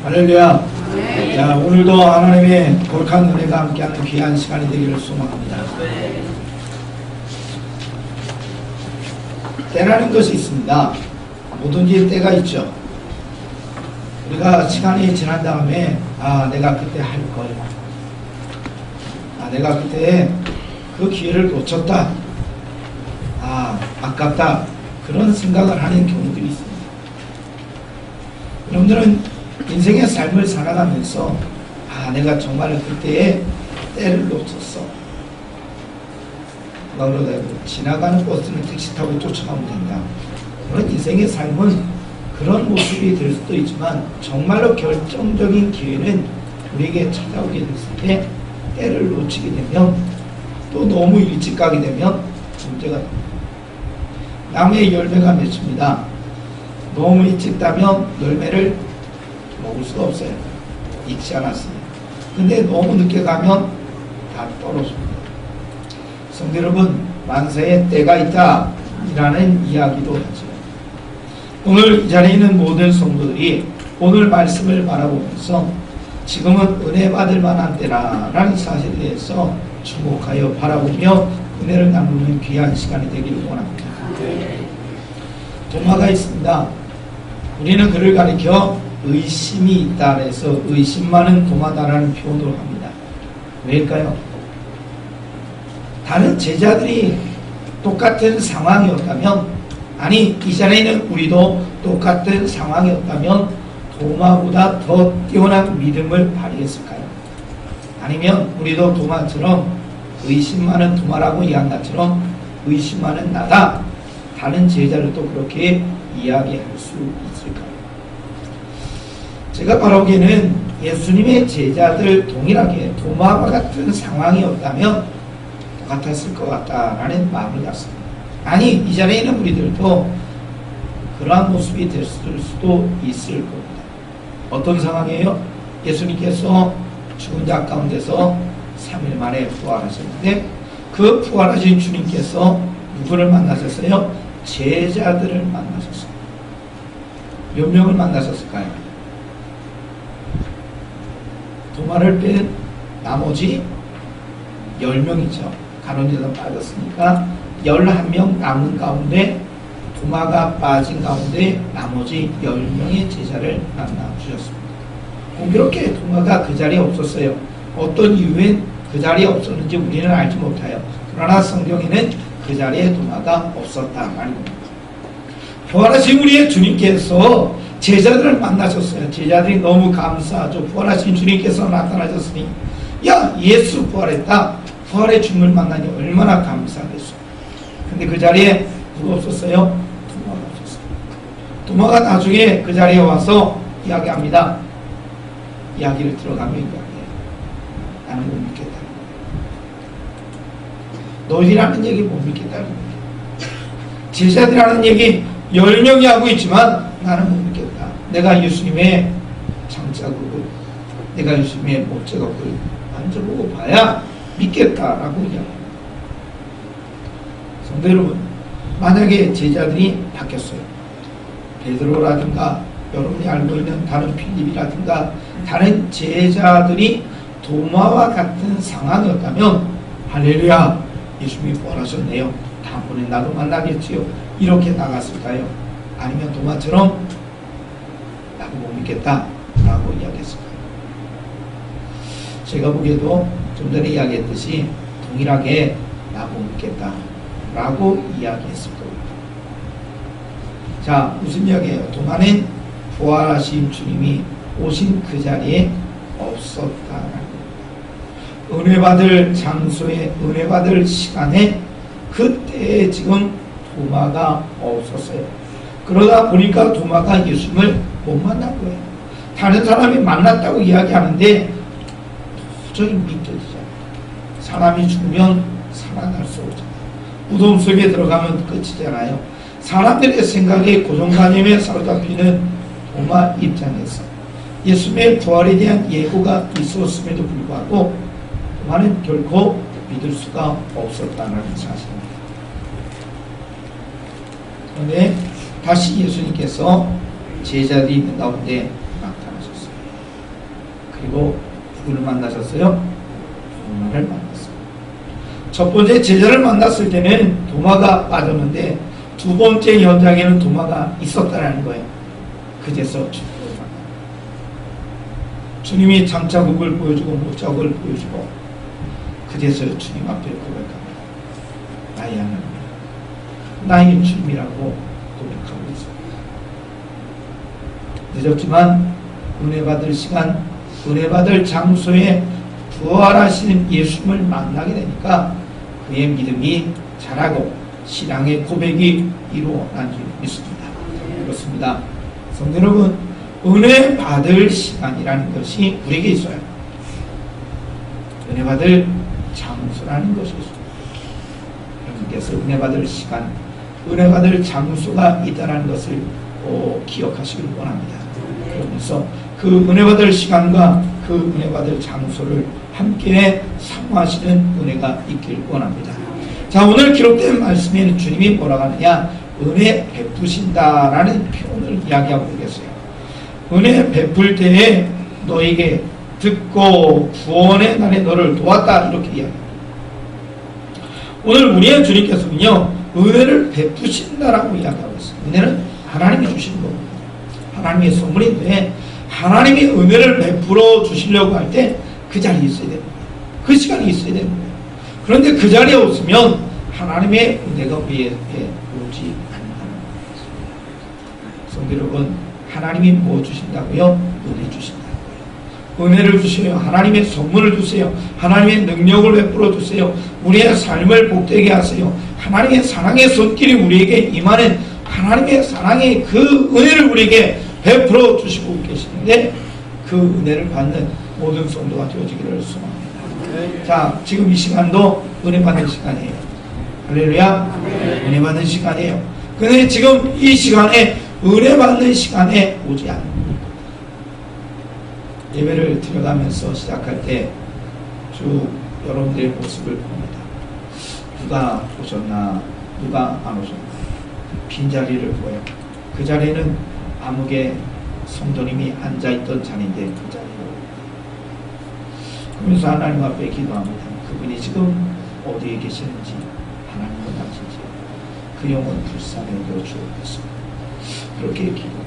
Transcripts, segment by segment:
할렐루야. 자, 오늘도 하나님의 거룩한 은혜가 함께하는 귀한 시간이 되기를 소망합니다. 때라는 것이 있습니다. 뭐든지 때가 있죠. 우리가 시간이 지난 다음에 내가 그때 할 걸, 내가 그때 그 기회를 놓쳤다, 아깝다, 그런 생각을 하는 경우들이 있습니다. 여러분들은 인생의 삶을 살아가면서 내가 정말 그때의 때를 놓쳤어. 누가 그러더라고요. 지나가는 버스는 택시 타고 쫓아가면 된다. 그런 인생의 삶은 그런 모습이 될 수도 있지만 정말로 결정적인 기회는 우리에게 찾아오게 됐을 때 때를 놓치게 되면 또 너무 일찍 가게 되면 문제가 됩니다. 나무의 열매가 맺힙니다. 너무 일찍 따면 열매를 먹을 수가 없어요. 익지 않았습니다. 근데 너무 늦게 가면 다 떨어집니다. 성도 여러분, 만사에 때가 있다 라는 이야기도 하죠. 오늘 이 자리에 있는 모든 성도들이 오늘 말씀을 바라보면서 지금은 은혜 받을 만한 때라는 사실에 대해서 주목하여 바라보며 은혜를 나누는 귀한 시간이 되기를 원합니다. 도마가 있습니다. 우리는 그를 가리켜 의심이 있다 해서 의심 많은 도마다라는 표현으로 합니다. 왜일까요? 다른 제자들이 똑같은 상황이었다면, 이 자리에는 우리도 똑같은 상황이었다면 도마보다 더 뛰어난 믿음을 발휘했을까요? 아니면 우리도 도마처럼 의심 많은 도마라고 이야기한 것처럼 의심 많은 나다, 다른 제자들도 그렇게 이야기할 수 있을까요? 제가 바라보기에는 예수님의 제자들 동일하게 도마와 같은 상황이었다면 똑같았을 것 같다라는 마음을 갖습니다. 이 자리에 있는 우리들도 그러한 모습이 될 수도 있을 겁니다. 어떤 상황이에요? 예수님께서 죽은 자 가운데서 3일 만에 부활하셨는데 그 부활하신 주님께서 누구를 만나셨어요? 제자들을 만나셨어요. 몇 명을 만나셨을까요? 도마를 뺀 나머지 10명이죠. 간원제사 빠졌으니까 11명 남은 가운데 도마가 빠진 가운데 나머지 10명의 제자를 만나 주셨습니다. 공교롭게 도마가 그 자리에 없었어요. 어떤 이유엔 그 자리에 없었는지 우리는 알지 못해요. 그러나 성경에는 그 자리에 도마가 없었다 말입니다. 부활하신 우리의 주님께서 제자들을 만나셨어요. 제자들이 너무 감사하죠. 부활하신 주님께서 나타나셨으니 예수 부활했다. 부활의 주님을 만나니 얼마나 감사하겠어요. 근데 그 자리에 누가 없었어요? 도마가 없었어요. 도마가 나중에 그 자리에 와서 이야기합니다. 이야기를 들어가며 이야기해요. 나는 못 믿겠다. 너희라는 얘기 못 믿겠다는 얘기. 제자들이라는 얘기 10명이 하고 있지만 나는 못 믿겠다. 내가 예수님의 장자국을, 내가 예수님의 목자국을 만져보고 봐야 믿겠다라고 이야기합니다. 성도 여러분, 만약에 제자들이 바뀌었어요. 베드로라든가 여러분이 알고 있는 다른 필립이라든가 다른 제자들이 도마와 같은 상황이었다면 할렐루야, 예수님이 부활하셨네요. 다음번에 나도 만나겠지요. 이렇게 나갔을까요? 아니면 도마처럼 나도 못 믿겠다라고 이야기했을까요? 제가 보기에도 좀 전에 이야기했듯이 동일하게 나 못 믿겠다라고 이야기했을 겁니다. 자, 무슨 이야기예요? 도마는 부활하신 주님이 오신 그 자리에 없었다라는 겁니다. 은혜 받을 장소에, 은혜 받을 시간에, 그때에 지금 도마가 없었어요. 그러다 보니까 도마가 예수님을 못 만난 거예요. 다른 사람이 만났다고 이야기하는데 도저히 믿겨지지 않아요. 사람이 죽으면 살아날 수 없잖아요. 무덤 속에 들어가면 끝이잖아요. 사람들의 생각에 고정관념에 사로잡히는 도마 입장에서 예수님의 부활에 대한 예고가 있었음에도 불구하고 도마는 결코 믿을 수가 없었다는 사실입니다. 그런데 다시 예수님께서 제자들이 있는 가운데 나타나셨어요. 그리고 누구를 만나셨어요? 도마를 만났어요. 첫 번째 제자를 만났을 때는 도마가 빠졌는데 두 번째 현장에는 도마가 있었다는 거예요. 그제서 주님을 만나요. 주님이 장자국을 보여주고 못자국을 보여주고 그제서 주님 앞에 고백합니다. 나의 하나님, 나의 주님이라고 고백하고 있습니다. 늦었지만 은혜 받을 시간, 은혜 받을 장소에 부활하시는 예수님을 만나게 되니까 그의 믿음이 자라고 신앙의 고백이 이루어난 줄 믿습니다. 그렇습니다. 성도 여러분, 은혜 받을 시간이라는 것이 우리에게 있어요. 은혜 받을 장소라는 것이 있습니다. 여러분께서 은혜 받을 시간, 은혜 받을 장소가 있다는 것을 꼭 기억하시길 원합니다. 그러면서 그 은혜 받을 시간과 그 은혜 받을 장소를 함께 사모하시는 은혜가 있길 원합니다. 자, 오늘 기록된 말씀에는 주님이 뭐라고 하느냐? 은혜 베푸신다라는 표현을 이야기하고 계세요. 은혜 베풀 때에 너에게 듣고 구원의 날에 너를 도왔다, 이렇게 이야기합니다. 오늘 우리의 주님께서는요, 은혜를 베푸신다라고 이야기하고 있어요. 은혜는 하나님이 주시는 겁니다. 하나님의 선물인데 하나님이 은혜를 베풀어 주시려고 할 때 그 자리에 있어야 됩니다. 그 시간이 있어야 됩니다. 그런데 그 자리에 없으면 하나님의 은혜가 우리에게 오지 않는다는 것입니다. 성도 여러분, 하나님이 뭐 주신다고요? 은혜 주신다고요. 은혜를 주세요. 하나님의 선물을 주세요. 하나님의 능력을 베풀어 주세요. 우리의 삶을 복되게 하세요. 하나님의 사랑의 손길이 우리에게 임하는 하나님의 사랑의 그 은혜를 우리에게 베풀어 주시고 계시는데 그 은혜를 받는 모든 성도가 되어지기를 소망합니다. 자, 지금 이 시간도 은혜 받는 시간이에요. 할렐루야. 은혜 받는 시간이에요. 근데 지금 이 시간에 은혜 받는 시간에 오지 않습니다. 예배를 드려가면서 시작할 때 쭉 여러분들의 모습을 봅니다. 누가 오셨나, 누가 안 오셨나. 빈자리를 보여요. 그 자리에는 암흑의 성도님이 앉아있던 자리인데 그 자리로 그러면서 하나님 앞에 기도합니다. 그분이 지금 어디에 계시는지 하나님은 아시지. 그 영혼 불쌍히 여겨 주옵소서. 그렇게 기도합니다.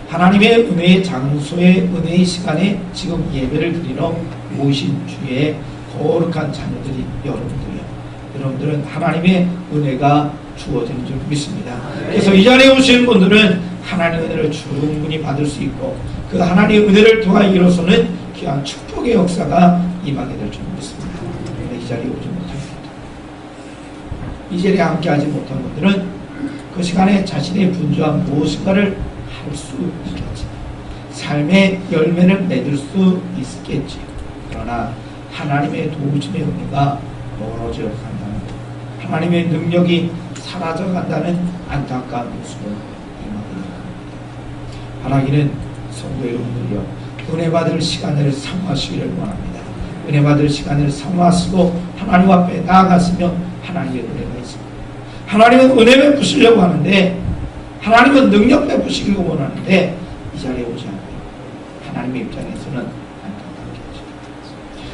하나님의 은혜의 장소에, 은혜의 시간에 지금 예배를 드리러 모신 주의 거룩한 자녀들이 여러분들이요. 여러분들은 하나님의 은혜가 주어지는 줄 믿습니다. 그래서 이 자리에 오신 분들은 하나님의 은혜를 충분히 받을 수 있고 그 하나님의 은혜를 통하여 이뤄서는 귀한 축복의 역사가 임하게 될 줄 믿습니다. 이 자리에 오지 못합니다. 이 자리에 함께하지 못한 분들은 그 시간에 자신의 분주한 무엇인가를 할 수 있겠지. 삶의 열매를 맺을 수 있겠지. 그러나 하나님의 도우심의 은혜가 멀어져 간다는 것, 하나님의 능력이 사라져 간다는 안타까운 모습을 임하게 됩니다. 바라기는 성도 여러분들이여, 은혜 받을 시간을 사모하시기를 원합니다. 은혜 받을 시간을 사모하시고 하나님 앞에 나아갔으면 하나님의 은혜가 있습니다. 하나님은 은혜 베푸시려고 하는데, 하나님은 능력 베푸시기를 원하는데 이 자리에 오지 않아요. 하나님의 입장에서는 안타깝게 하죠.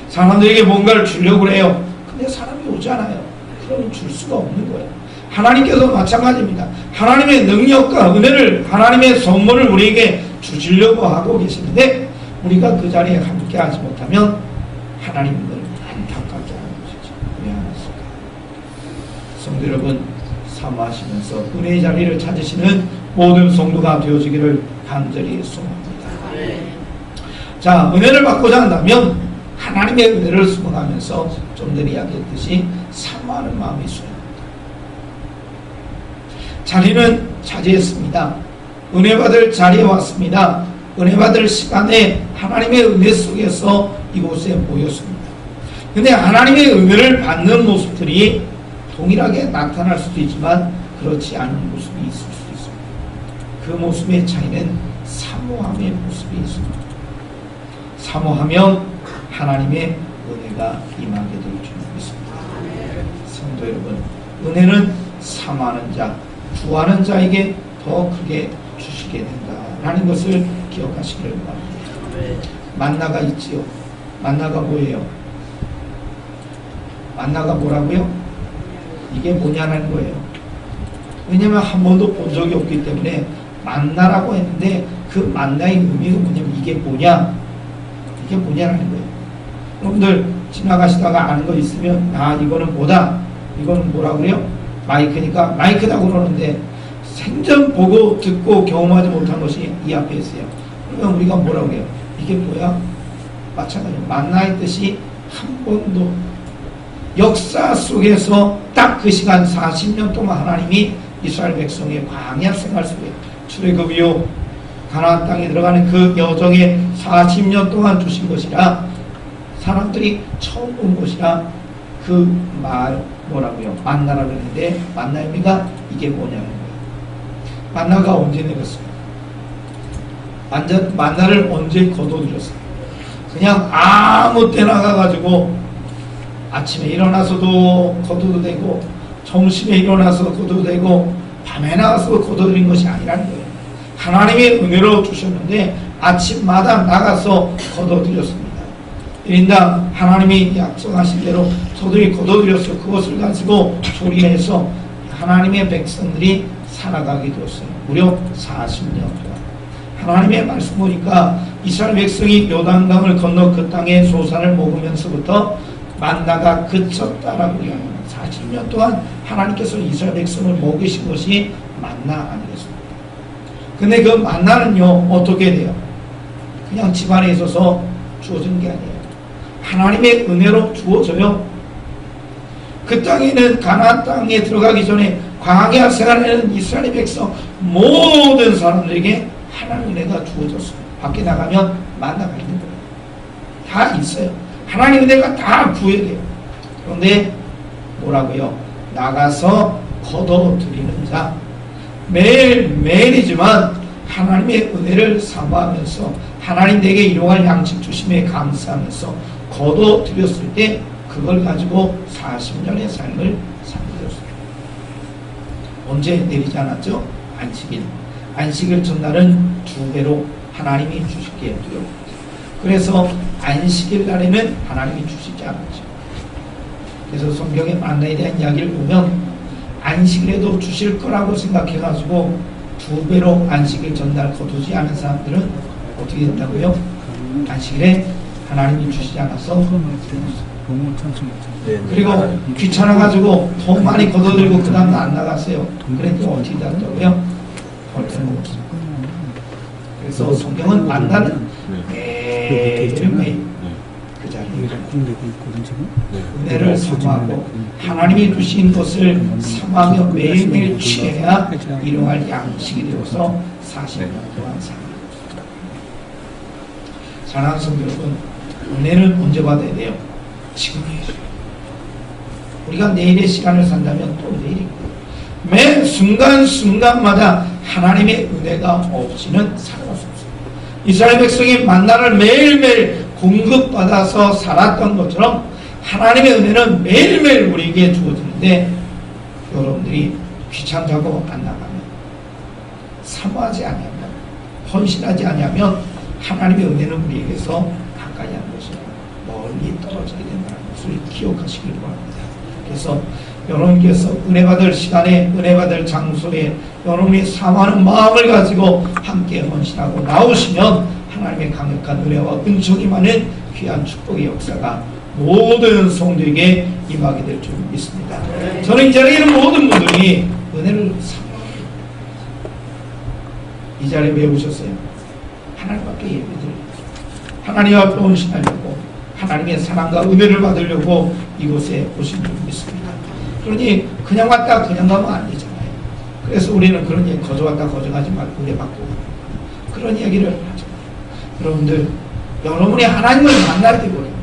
사람들에게 뭔가를 주려고 해요. 근데 사람이 오지 않아요. 그러면 줄 수가 없는 거예요. 하나님께서 마찬가지입니다. 하나님의 능력과 은혜를, 하나님의 선물을 우리에게 주시려고 하고 계시는데 우리가 그 자리에 함께 하지 못하면 하나님을 안타깝게 하는 것이죠. 왜 안 했을까? 성도 여러분, 사모하시면서 은혜의 자리를 찾으시는 모든 성도가 되어지기를 간절히 소망합니다. 자, 은혜를 받고자 한다면 하나님의 은혜를 수긍하면서 좀 전에 이야기했듯이 사모하는 마음이 있어야 합니다. 자리는 차지했습니다. 은혜 받을 자리에 왔습니다. 은혜 받을 시간에 하나님의 은혜 속에서 이곳에 모였습니다. 근데 하나님의 은혜를 받는 모습들이 동일하게 나타날 수도 있지만 그렇지 않은 모습이 있을 수도 있습니다. 그 모습의 차이는 사모함의 모습이 있습니다. 사모하면 하나님의 은혜가 임하게 될 줄 믿습니다. 성도 여러분, 은혜는 사모하는 자, 구하는 자에게 더 크게 주시게 된다라는 것을 기억하시기를 바랍니다. 만나가 있지요. 만나가 뭐예요? 만나가 뭐라고요? 이게 뭐냐는 거예요. 왜냐면 한 번도 본 적이 없기 때문에 만나라고 했는데 그 만나의 의미가 뭐냐면 이게 뭐냐? 이게 뭐냐라는 거예요. 여러분들 지나가시다가 아는 거 있으면 아 이거는 뭐다? 이거는 뭐라고요? 마이크니까 마이크다고 그러는데 생전 보고 듣고 경험하지 못한 것이 이 앞에 있어요. 그러면 우리가 뭐라고 해요? 이게 뭐야? 마찬가지로 만나의 뜻이 한 번도 역사 속에서 딱 그 시간 40년 동안 하나님이 이스라엘 백성의 광야 생활 속에 출애굽 이후 가나안 땅에 들어가는 그 여정에 40년 동안 주신 것이라 사람들이 처음 본 것이라 그 말 뭐라고요? 만나라 그랬는데 만나의 의미가 이게 뭐냐는 거예요. 만나가 언제 내렸어요? 만나를 언제 거둬들였어요? 그냥 아무 때나 가가지고 아침에 일어나서도 거둬도 되고 점심에 일어나서 거둬도 되고 밤에 나가서 거둬들인 것이 아니라는 거예요. 하나님의 은혜로 주셨는데 아침마다 나가서 거둬들였습니다. 1인당 하나님이 약속하신 대로 저들이 거둬들여서 그것을 가지고 조리해서 하나님의 백성들이 살아가게 되었어요. 무려 40년 동안. 하나님의 말씀 보니까 이스라엘 백성이 요단강을 건너 그 땅의 소산을 먹으면서부터 만나가 그쳤다라고 이야기합니다. 40년 동안 하나님께서 이스라엘 백성을 먹이신 것이 만나 아니겠습니까? 근데 그 만나는요 어떻게 돼요? 그냥 집안에 있어서 주어진 게 아니에요. 하나님의 은혜로 주어져요. 그 땅에는 가나안 땅에 들어가기 전에 광야 생활하는 이스라엘 백성 모든 사람들에게 하나님의 은혜가 주어졌어요. 밖에 나가면 만나가 있는 거예요. 다 있어요. 하나님의 은혜가 다 구해야 돼요. 그런데 뭐라고요? 나가서 거둬들이는 자 매일매일이지만 하나님의 은혜를 사모하면서 하나님 내게 일용할 양식 주심에 감사하면서 거둬들였을 때 그걸 가지고 40년의 삶을 살려줬어요. 언제 내리지 않았죠? 안식일. 안식일 전날은 2배로 하나님이 주시게 되었죠. 그래서 안식일 날에는 하나님이 주시지 않았죠. 그래서 성경의 만나에 대한 이야기를 보면 안식일에도 주실 거라고 생각해가지고 2배로 안식일 전날 거두지 않은 사람들은 어떻게 된다고요? 안식일에 하나님이 주시지 않아서 그리고 귀찮아가지고 더 많이 거둬들고 그 다음날 안 나갔어요. 그랬더니 어떻게 됐다고요? 그래서 성경은 만나는 매일매일 그 자리에 은혜를 사모하고 하나님이 주신 것을 사모하며 매일매일 취해야 일용할 양식이 되어서 40년 동안 삽니다. 사랑하는 성도 여러분, 은혜는 언제 받아야 돼요? 지금이에요. 우리가 내일의 시간을 산다면 또 내일이고 매 순간순간마다 하나님의 은혜가 없이는 살아갈 수 없어요. 이스라엘 백성이 만나를 매일매일 공급받아서 살았던 것처럼 하나님의 은혜는 매일매일 우리에게 주어지는데 여러분들이 귀찮다고 안 나가면 사모하지 아니하면 헌신하지 아니하면 하나님의 은혜는 우리에게서 가까이 하는 것이라 멀리 떨어지게 된다는 것을 기억하시길 바랍니다. 그래서 여러분께서 은혜 받을 시간에 은혜 받을 장소에 여러분이 사모하는 마음을 가지고 함께 헌신하고 나오시면 하나님의 강력한 은혜와 은총이 많은 귀한 축복의 역사가 모든 성도에게 임하게 될 줄 믿습니다. 저는 이 자리에 있는 모든 분들이 은혜를 사모합니다. 이 자리에 왜 오셨어요? 하나님 앞에 예배드리고 하나님 앞에 헌신하려고 하나님의 사랑과 은혜를 받으려고 이곳에 오신 줄 믿습니다. 그러니 그냥 왔다 그냥 가면 안 되잖아요. 그래서 우리는 그런 얘기 거저 왔다 거저 가지 말고 은혜 받고 그런 얘기를 하죠. 여러분들 여러분이 하나님을 만날 때 보래요.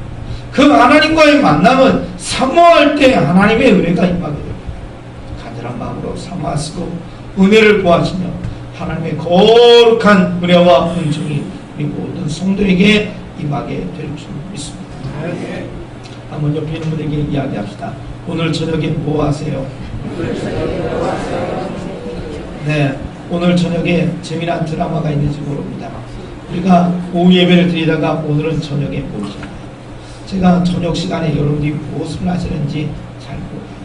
그 하나님과의 만남은 사모할 때 하나님의 은혜가 임하게 됩니다. 간절한 마음으로 사모하시고 은혜를 구하시며 하나님의 거룩한 은혜와 은총이 우리 모든 성도에게 임하게 될 줄 믿습니다. 한번 옆에 있는 분에게 이야기합시다. 오늘 저녁에 뭐 하세요? 네, 오늘 저녁에 재미난 드라마가 있는지 모릅니다. 우리가 오후 예배를 드리다가 오늘은 저녁에 모이잖아요. 제가 저녁 시간에 여러분들이 무엇을 하시는지 잘 몰라요.